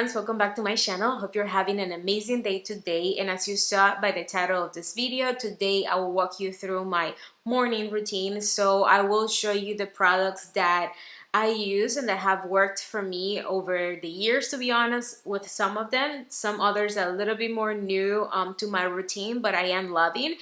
friends, welcome back to my channel. Hope you're having an amazing day today, and as you saw by the title of this video, today I will walk you through my morning routine. So I will show you the products that I use and that have worked for me over the years, to be honest, with some of them. Some others are a little bit more new to my routine, but I am loving.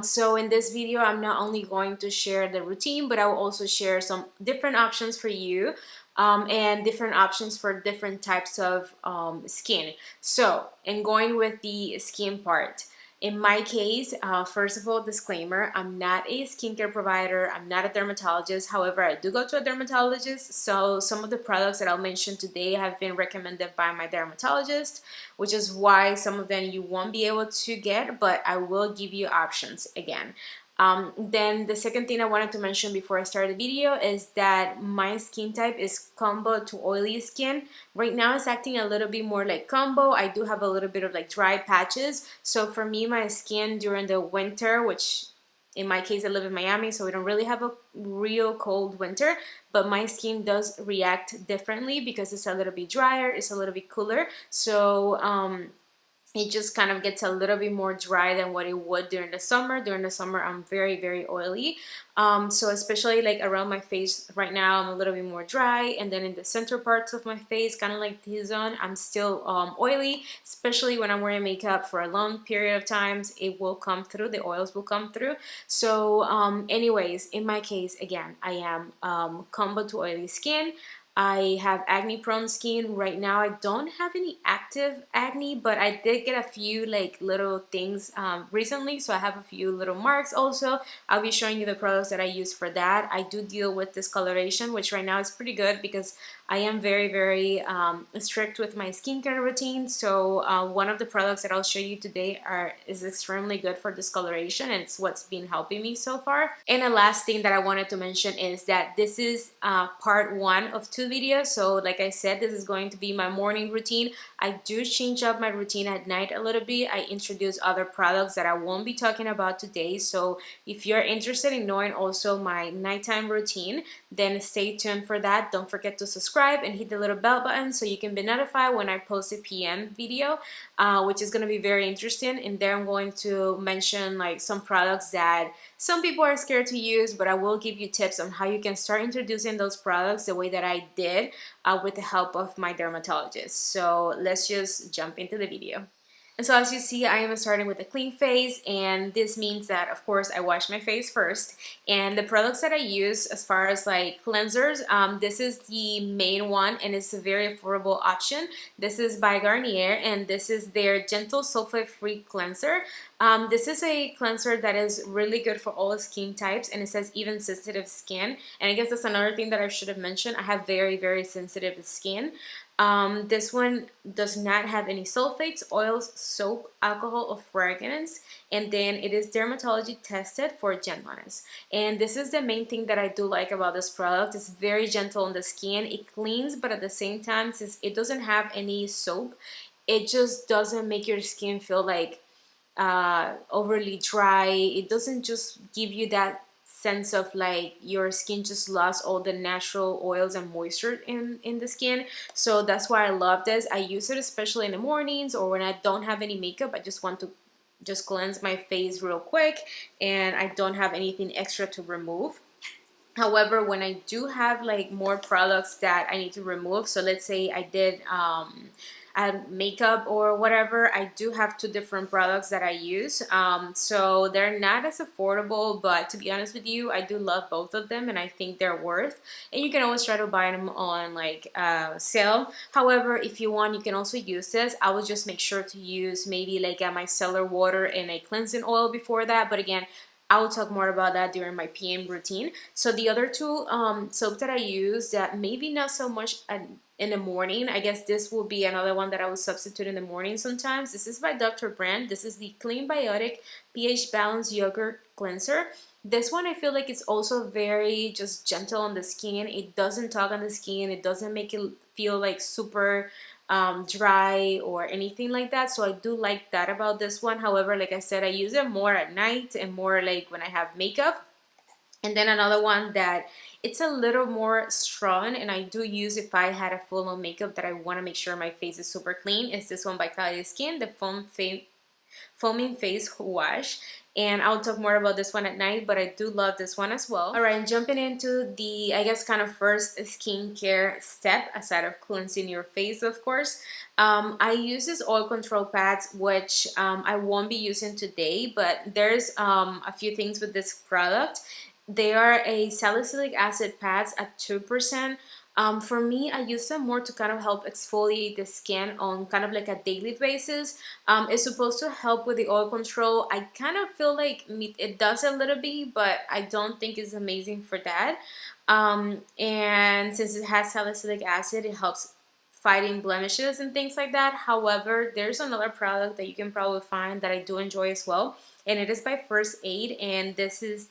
So in this video, I'm not only going to share the routine, but I will also share some different options for you. And different options for different types of skin. So, and going with the skin part. In my case, first of all, disclaimer, I'm not a skincare provider, I'm not a dermatologist. However, I do go to a dermatologist, so some of the products that I'll mention today have been recommended by my dermatologist, which is why some of them you won't be able to get, but I will give you options again. Then the second thing I wanted to mention before I start the video is that my skin type is combo to oily skin. Right now it's acting a little bit more like combo. I do have a little bit of like dry patches. So for me, my skin during the winter, which in my case I live in Miami, so we don't really have a real cold winter, but my skin does react differently because it's a little bit drier, it's a little bit cooler. So it just kind of gets a little bit more dry than what it would during the summer. During the summer, I'm very, very oily. So especially like around my face right now, I'm a little bit more dry. And then in the center parts of my face, kind of like T-zone, I'm still oily, especially when I'm wearing makeup for a long period of times. It will come through, the oils will come through. So anyways, in my case, again, I am combo to oily skin. I have acne prone skin. Right now I don't have any active acne, but I did get a few like little things recently, so I have a few little marks also. I'll be showing you the products that I use for that. I do deal with discoloration, which right now is pretty good because I am very, very strict with my skincare routine. So one of the products that I'll show you today is extremely good for discoloration, and it's what's been helping me so far. And the last thing that I wanted to mention is that this is part one of two videos. So like I said, this is going to be my morning routine. I do change up my routine at night a little bit. I introduce other products that I won't be talking about today. So if you're interested in knowing also my nighttime routine, then stay tuned for that. Don't forget to subscribe and hit the little bell button so you can be notified when I post a PM video, which is going to be very interesting. And there I'm going to mention like some products that some people are scared to use, but I will give you tips on how you can start introducing those products the way that I did with the help of my dermatologist. So let's just jump into the video. And so as you see, I am starting with a clean face, and this means that of course I wash my face first. And the products that I use as far as like cleansers, this is the main one and it's a very affordable option. This is by Garnier and this is their gentle sulfate free cleanser. This is a cleanser that is really good for all skin types, and it says even sensitive skin. And I guess that's another thing that I should have mentioned. I have very, very sensitive skin. This one does not have any sulfates, oils, soap, alcohol, or fragrance, and then it is dermatology tested for gentleness. And this is the main thing that I do like about this product. It's very gentle on the skin. It cleans, but at the same time, since it doesn't have any soap, it just doesn't make your skin feel like overly dry. It doesn't just give you that sense of like your skin just lost all the natural oils and moisture in the skin. So that's why I love this. I use it especially in the mornings or when I don't have any makeup. I just want to just cleanse my face real quick and I don't have anything extra to remove. However, when I do have like more products that I need to remove, so let's say I did makeup or whatever, I do have two different products that I use. So they're not as affordable, but to be honest with you, I do love both of them and I think they're worth. And you can always try to buy them on like sale. However, if you want, you can also use this. I would just make sure to use maybe like a micellar water and a cleansing oil before that. But again, I will talk more about that during my PM routine. So the other two soap that I use that maybe not so much in the morning, I guess this will be another one that I will substitute in the morning sometimes. This is by Dr. Brandt. This is the Clean Biotic pH Balanced Yogurt Cleanser. This one I feel like it's also very just gentle on the skin. It doesn't tug on the skin. It doesn't make it feel like super dry or anything like that. So I do like that about this one. However, like I said, I use it more at night and more like when I have makeup. And then another one that it's a little more strong and I do use if I had a full on makeup that I want to make sure my face is super clean, is this one by Kylie Skin, the foaming face wash. And I'll talk more about this one at night, but I do love this one as well. All right, jumping into the, I guess, kind of first skincare step, aside of cleansing your face, of course. I use this oil control pads, which I won't be using today, but there's a few things with this product. They are a salicylic acid pads at 2%. For me, I use them more to kind of help exfoliate the skin on kind of like a daily basis. It's supposed to help with the oil control. I kind of feel like it does a little bit, but I don't think it's amazing for that. And since it has salicylic acid, it helps fighting blemishes and things like that. However, there's another product that you can probably find that I do enjoy as well, and it is by First Aid, and this is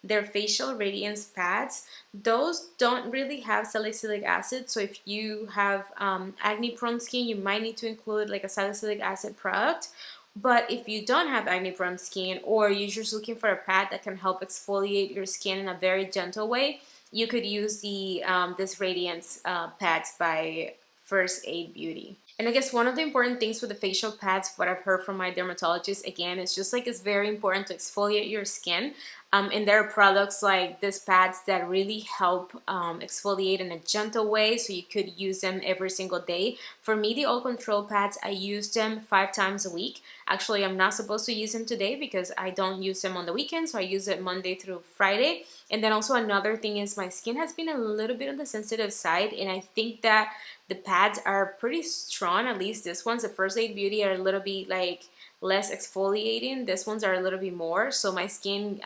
their facial radiance pads. Those don't really have salicylic acid, so if you have acne prone skin, you might need to include like a salicylic acid product. But if you don't have acne prone skin, or you're just looking for a pad that can help exfoliate your skin in a very gentle way, you could use the this Radiance pads by First Aid Beauty. And I guess one of the important things with the facial pads, what I've heard from my dermatologist, again, is just like it's very important to exfoliate your skin. And there are products like these pads that really help exfoliate in a gentle way, so you could use them every single day. For me, the oil control pads, I use them 5 times a week. Actually, I'm not supposed to use them today because I don't use them on the weekend, so I use it Monday through Friday. And then also another thing is my skin has been a little bit on the sensitive side, and I think that the pads are pretty strong, at least this one's, the First Aid Beauty, are a little bit like less exfoliating. This ones are a little bit more, so my skin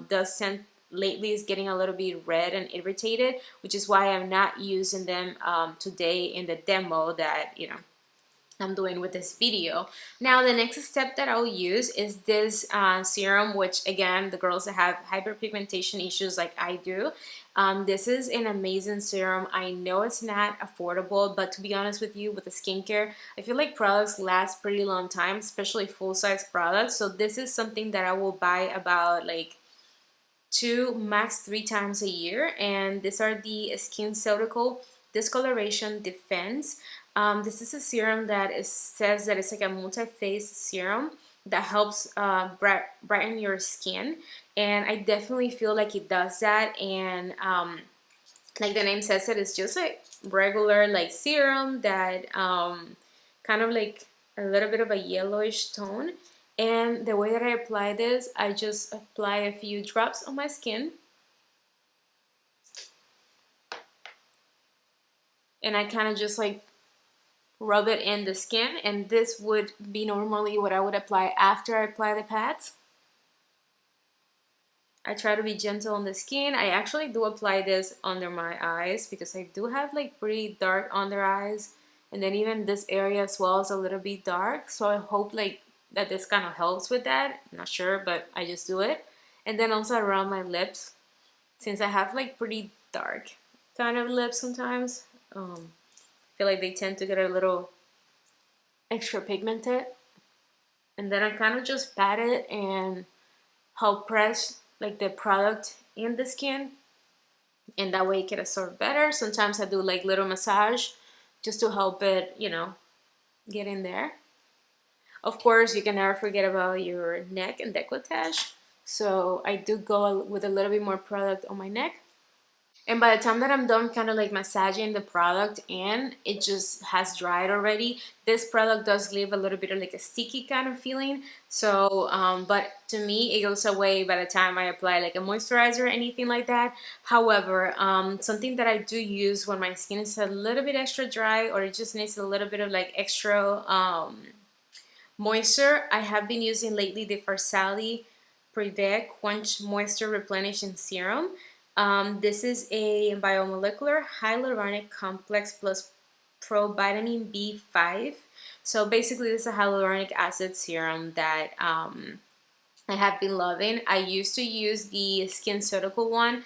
does tend lately is getting a little bit red and irritated, which is why I'm not using them today in the demo that I'm doing with this video. Now the next step that I'll use is this serum, which again, the girls that have hyperpigmentation issues like I do, this is an amazing serum. I know it's not affordable, but to be honest with you, with the skincare, I feel like products last pretty long time, especially full-size products. So this is something that I will buy about like 2, max 3 times a year. And these are the Skinceuticals Discoloration Defense. This is a serum that says that it's like a multi-phase serum that helps brighten your skin, and I definitely feel like it does that. And like the name says, it's just like regular like serum that kind of like a little bit of a yellowish tone. And the way that I apply this, I just apply a few drops on my skin, and I kind of just like rub it in the skin. And this would be normally what I would apply after I apply the pads. I try to be gentle on the skin. I actually do apply this under my eyes because I do have like pretty dark under eyes, and then even this area as well is a little bit dark, so I hope like that this kind of helps with that. I'm not sure, but I just do it. And then also around my lips, since I have like pretty dark kind of lips sometimes, I feel like they tend to get a little extra pigmented, and then I kind of just pat it and help press like the product in the skin, and that way it can absorb better. Sometimes I do like little massage just to help it, get in there. Of course, you can never forget about your neck and décolletage, so I do go with a little bit more product on my neck. And by the time that I'm done kind of like massaging the product and it just has dried already, this product does leave a little bit of like a sticky kind of feeling. So, but to me, it goes away by the time I apply like a moisturizer or anything like that. However, something that I do use when my skin is a little bit extra dry or it just needs a little bit of like extra moisture, I have been using lately the Farsali Privé Quench Moisture Replenishing Serum. This is a biomolecular hyaluronic complex plus provitamin B5. So basically this is a hyaluronic acid serum that I have been loving. I used to use the Skinceuticals one.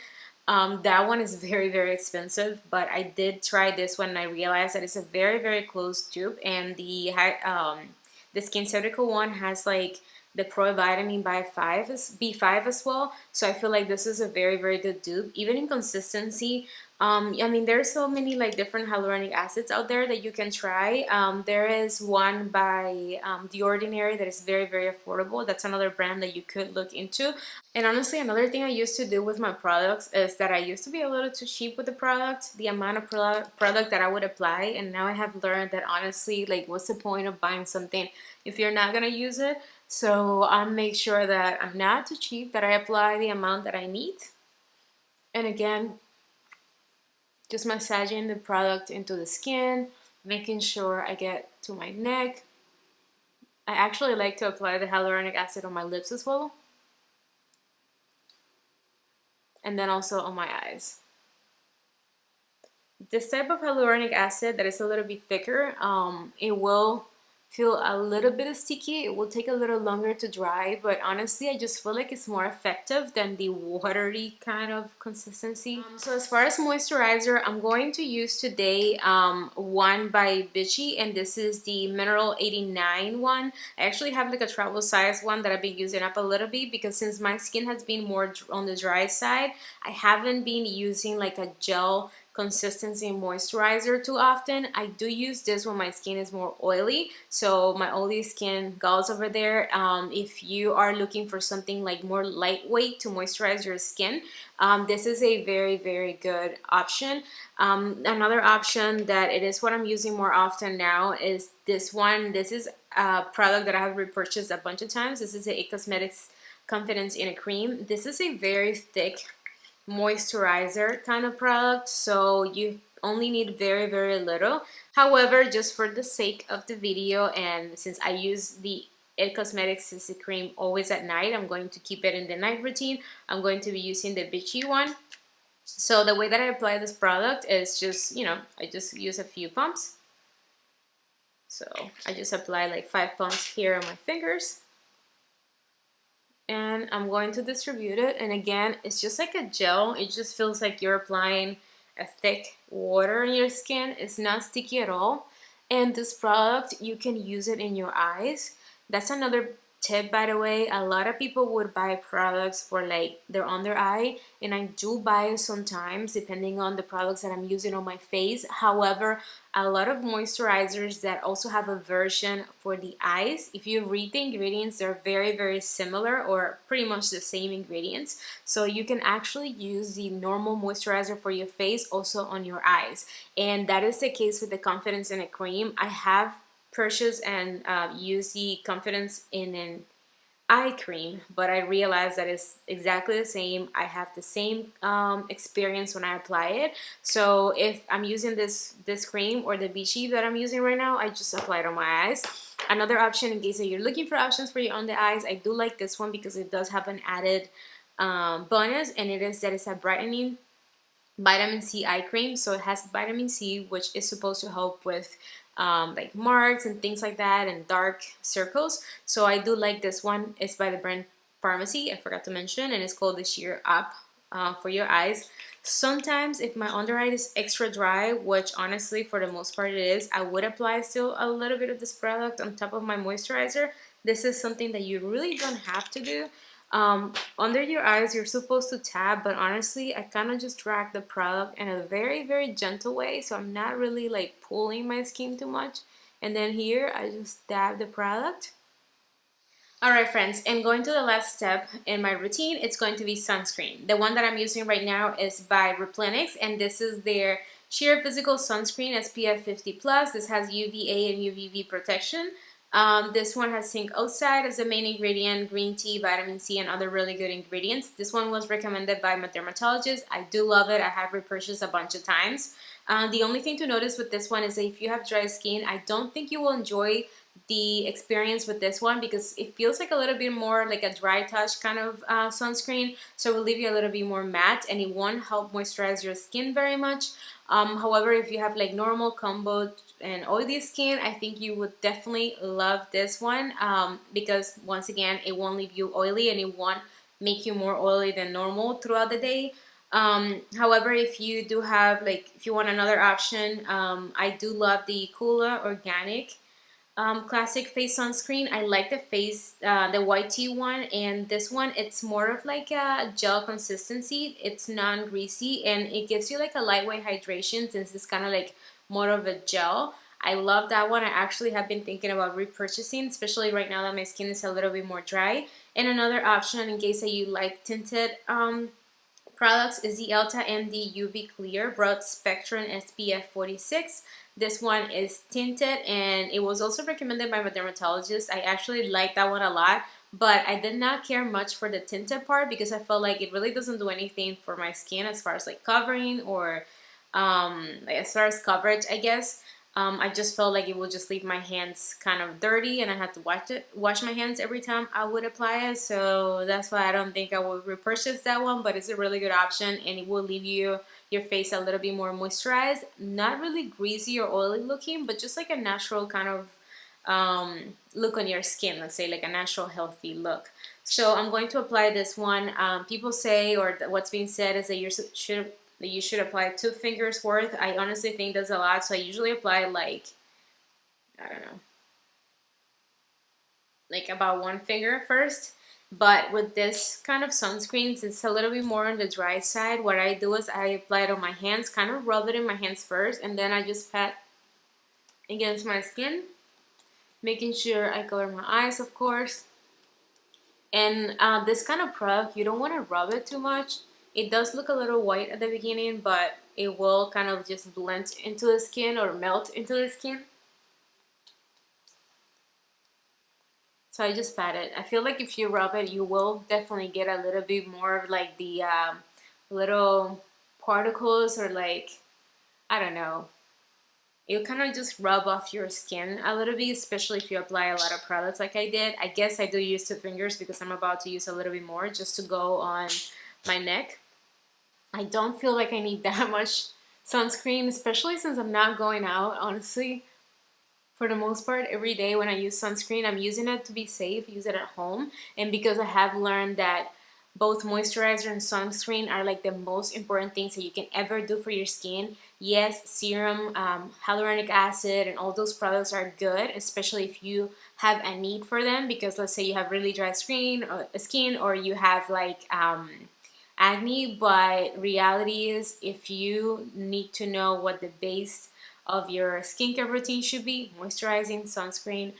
That one is very, very expensive, but I did try this one and I realized that it's a very, very close dupe, and the Skinceuticals one has like the Pro Vitamin B5 as well. So I feel like this is a very, very good dupe, even in consistency. I mean, there's so many like different hyaluronic acids out there that you can try. There is one by The Ordinary that is very, very affordable. That's another brand that you could look into. And honestly, another thing I used to do with my products is that I used to be a little too cheap with the product, the amount of product that I would apply. And now I have learned that honestly, like, what's the point of buying something if you're not going to use it? So I make sure that I'm not too cheap, that I apply the amount that I need. And again, just massaging the product into the skin, making sure I get to my neck. I actually like to apply the hyaluronic acid on my lips as well. And then also on my eyes. This type of hyaluronic acid that is a little bit thicker, it will feel a little bit sticky. It will take a little longer to dry, but honestly, I just feel like it's more effective than the watery kind of consistency. So as far as moisturizer, I'm going to use today one by Vichy, and this is the Mineral 89 one. I actually have like a travel size one that I've been using up a little bit because since my skin has been more on the dry side, I haven't been using like a gel consistency moisturizer too often. I do use this when my skin is more oily, so my oily skin goes over there. If you are looking for something like more lightweight to moisturize your skin, this is a very, very good option. Another option that it is what I'm using more often now is this one. This is a product that I have repurchased a bunch of times. This is a Cosmetics Confidence in a Cream. This is a very thick moisturizer kind of product, so you only need very, very little. However, just for the sake of the video, and since I use the Cosmetics CC cream always at night, I'm going to keep it in the night routine. I'm going to be using the Vichy one. So the way that I apply this product is just, you know, I just use a few pumps. So I just apply like 5 pumps here on my fingers. And I'm going to distribute it, and again, it's just like a gel. It just feels like you're applying a thick water on your skin. It's not sticky at all, and this product, you can use it in your eyes. That's another tip, by the way. A lot of people would buy products for like their under eye, and I do buy it sometimes depending on the products that I'm using on my face. However, a lot of moisturizers that also have a version for the eyes, if you read the ingredients, they're very, very similar or pretty much the same ingredients. So you can actually use the normal moisturizer for your face also on your eyes, and that is the case with the Confidence in a Cream. I have purchase and use the Confidence in an eye cream, but I realized that it's exactly the same. I have the same experience when I apply it. So if I'm using this cream or the Vichy that I'm using right now, I just apply it on my eyes. Another option, in case that you're looking for options for your on the eyes, I do like this one because it does have an added bonus, and it is that it's a brightening vitamin C eye cream. So it has vitamin C, which is supposed to help with like marks and things like that and dark circles. So I do like this one. It's by the brand Pharmacy, I forgot to mention, and it's called the Sheer Up for your eyes. Sometimes if my under eye is extra dry, which honestly for the most part it is, I would apply still a little bit of this product on top of my moisturizer. This is something that you really don't have to do. Under your eyes, you're supposed to tap, but honestly, I kind of just drag the product in a very, very gentle way, so I'm not really like pulling my skin too much. And then here, I just dab the product. Alright friends, and going to the last step in my routine, it's going to be sunscreen. The one that I'm using right now is by Replenix, and this is their Sheer Physical Sunscreen SPF 50+. This has UVA and UVB protection. This one has zinc oxide as the main ingredient, green tea, vitamin C, and other really good ingredients. This one was recommended by my dermatologist. I do love it. I have repurchased a bunch of times. The only thing to notice with this one is that if you have dry skin, I don't think you will enjoy the experience with this one because it feels like a little bit more like a dry touch kind of sunscreen. So it will leave you a little bit more matte, and it won't help moisturize your skin very much. However, if you have like normal, combo, and oily skin, I think you would definitely love this one because once again, it won't leave you oily and it won't make you more oily than normal throughout the day. However, if you do have like, if you want another option, I do love the Coola Organic classic face sunscreen. I like the white tea one, and this one, it's more of like a gel consistency. It's non-greasy, and it gives you like a lightweight hydration since it's kind of like more of a gel. I love that one. I actually have been thinking about repurchasing, especially right now that my skin is a little bit more dry. And another option in case that you like tinted products is the EltaMD UV Clear Broad Spectrum SPF 46. This one is tinted, and it was also recommended by my dermatologist. I actually like that one a lot, but I did not care much for the tinted part because I felt like it really doesn't do anything for my skin as far as like covering or as far as coverage, I guess. I just felt like it would just leave my hands kind of dirty, and I had to wash my hands every time I would apply it. So that's why I don't think I will repurchase that one, but it's a really good option, and it will leave your face a little bit more moisturized, not really greasy or oily looking, but just like a natural kind of look on your skin, let's say like a natural healthy look. So I'm going to apply this one. People say, or what's being said is that you should apply 2 fingers worth. I honestly think that's a lot, so I usually apply like, I don't know, like about 1 finger first. But with this kind of sunscreens, it's a little bit more on the dry side. What I do is I apply it on my hands, kind of rub it in my hands first, and then I just pat against my skin, making sure I cover my eyes, of course. And this kind of product, you don't want to rub it too much. It does look a little white at the beginning, but it will kind of just blend into the skin or melt into the skin. So I just pat it. I feel like if you rub it, you will definitely get a little bit more of like the little particles, or like, I don't know. It'll kind of just rub off your skin a little bit, especially if you apply a lot of products like I did. I guess I do use 2 fingers because I'm about to use a little bit more just to go on my neck. I don't feel like I need that much sunscreen, especially since I'm not going out, honestly. For the most part, every day when I use sunscreen, I'm using it to be safe, use it at home. And because I have learned that both moisturizer and sunscreen are like the most important things that you can ever do for your skin. Yes, serum, hyaluronic acid, and all those products are good, especially if you have a need for them. Because let's say you have really dry skin, or you have like acne. But reality is, if you need to know what the base of your skincare routine should be, moisturizing, sunscreen,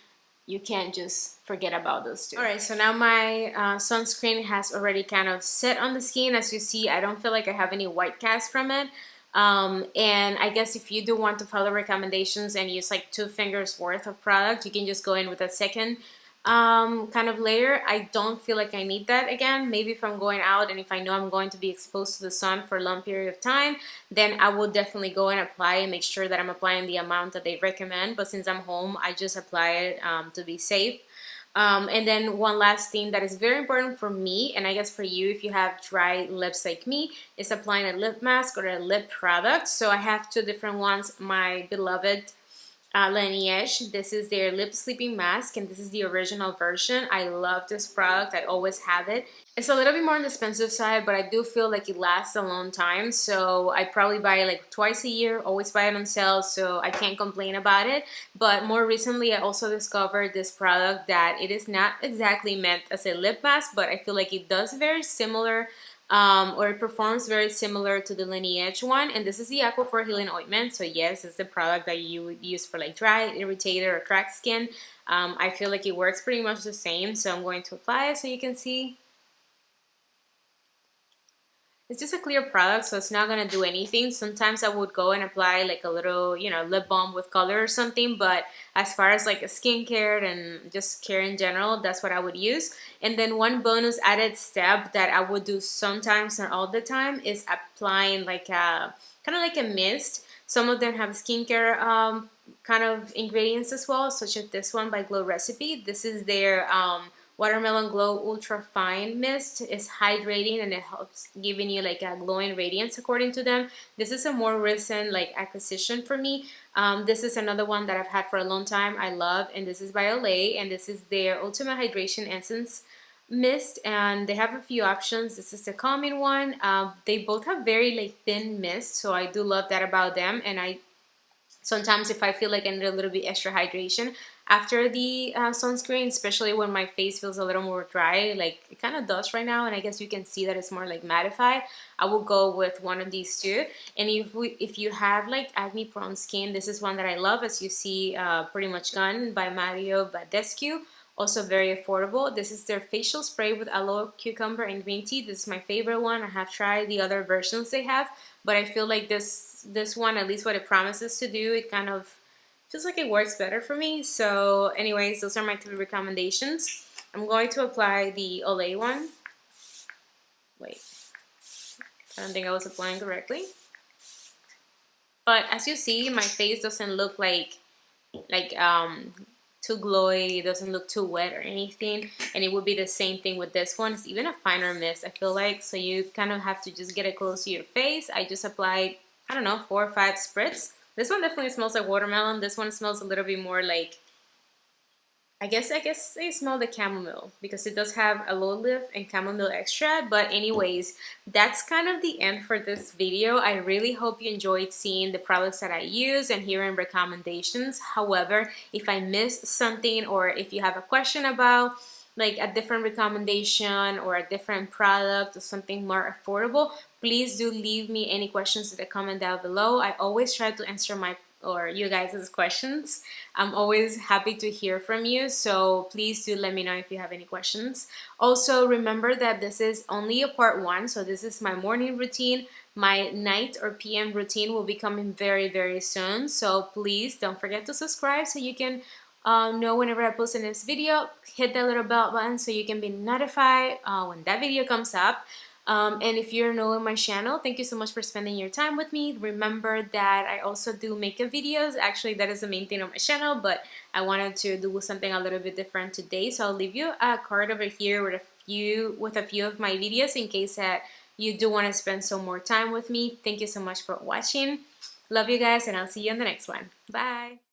you can't just forget about those 2. Alright, so now my sunscreen has already kind of set on the skin. As you see, I don't feel like I have any white cast from it. And I guess if you do want to follow recommendations and use like 2 fingers worth of product, you can just go in with a second kind of layer. I don't feel like I need that again. Maybe if I'm going out and if I know I'm going to be exposed to the sun for a long period of time, then I will definitely go and apply and make sure that I'm applying the amount that they recommend. But since I'm home, I just apply it to be safe. And then one last thing that is very important for me, and I guess for you if you have dry lips like me, is applying a lip mask or a lip product. So I have 2 different ones. My beloved Laniege. This is their lip sleeping mask, and this is the original version. I love this product. I always have it. It's a little bit more on the expensive side, but I do feel like it lasts a long time. So I probably buy it like twice a year, always buy it on sale, so I can't complain about it. But more recently, I also discovered this product that it is not exactly meant as a lip mask, but I feel like it does very similar or it performs very similar to the Laniege one, and this is the Aquafor Healing Ointment. So yes, it's the product that you would use for like dry, irritated, or cracked skin. I feel like it works pretty much the same, so I'm going to apply it so you can see. It's just a clear product, so it's not gonna do anything. Sometimes I would go and apply like a little, you know, lip balm with color or something, but as far as like a skincare and just care in general, that's what I would use. And then one bonus added step that I would do sometimes, not all the time, is applying like a kind of like a mist. Some of them have skincare kind of ingredients as well, such as this one by Glow Recipe. This is their Watermelon Glow Ultra Fine Mist. Is hydrating and it helps giving you like a glowing radiance according to them. This is a more recent like acquisition for me. This is another one that I've had for a long time. I love, and this is by Olay, and this is their Ultimate Hydration Essence Mist, and they have a few options. This is the calming one. They both have very like thin mist, so I do love that about them, and I Sometimes if I feel like I need a little bit extra hydration after the sunscreen, especially when my face feels a little more dry, like it kind of does right now, and I guess you can see that it's more like mattified, I will go with one of these two. And if you have like acne prone skin, this is one that I love. As you see, Pretty Much Gone by Mario Badescu. Also very affordable. This is their facial spray with aloe, cucumber, and green tea. This is my favorite one. I have tried the other versions they have, but I feel like this one, at least what it promises to do, it kind of feels like it works better for me. So anyways, those are my 3 recommendations. I'm going to apply the Olay one. Wait, I don't think I was applying correctly. But as you see, my face doesn't look like too glowy, it doesn't look too wet or anything, and it would be the same thing with this one. It's even a finer mist, I feel like, so you kind of have to just get it close to your face. I just applied, I don't know, 4 or 5 spritz. This one definitely smells like watermelon. This one smells a little bit more like, I guess they smell the chamomile, because it does have aloe leaf and chamomile extract. But anyways, that's kind of the end for this video. I really hope you enjoyed seeing the products that I use and hearing recommendations. However, if I missed something, or if you have a question about like a different recommendation or a different product or something more affordable, please do leave me any questions in the comment down below. I always try to answer you guys' questions. I'm always happy to hear from you, so please do let me know if you have any questions. Also, remember that this is only a part 1, so this is my morning routine. My night or PM routine will be coming very, very soon, so please don't forget to subscribe so you can know whenever I post a next video. Hit that little bell button so you can be notified when that video comes up. And if you're new in my channel, thank you so much for spending your time with me. Remember that I also do makeup videos. Actually, that is the main thing on my channel, but I wanted to do something a little bit different today. So I'll leave you a card over here with a few of my videos in case that you do want to spend some more time with me. Thank you so much for watching. Love you guys, and I'll see you in the next one. Bye!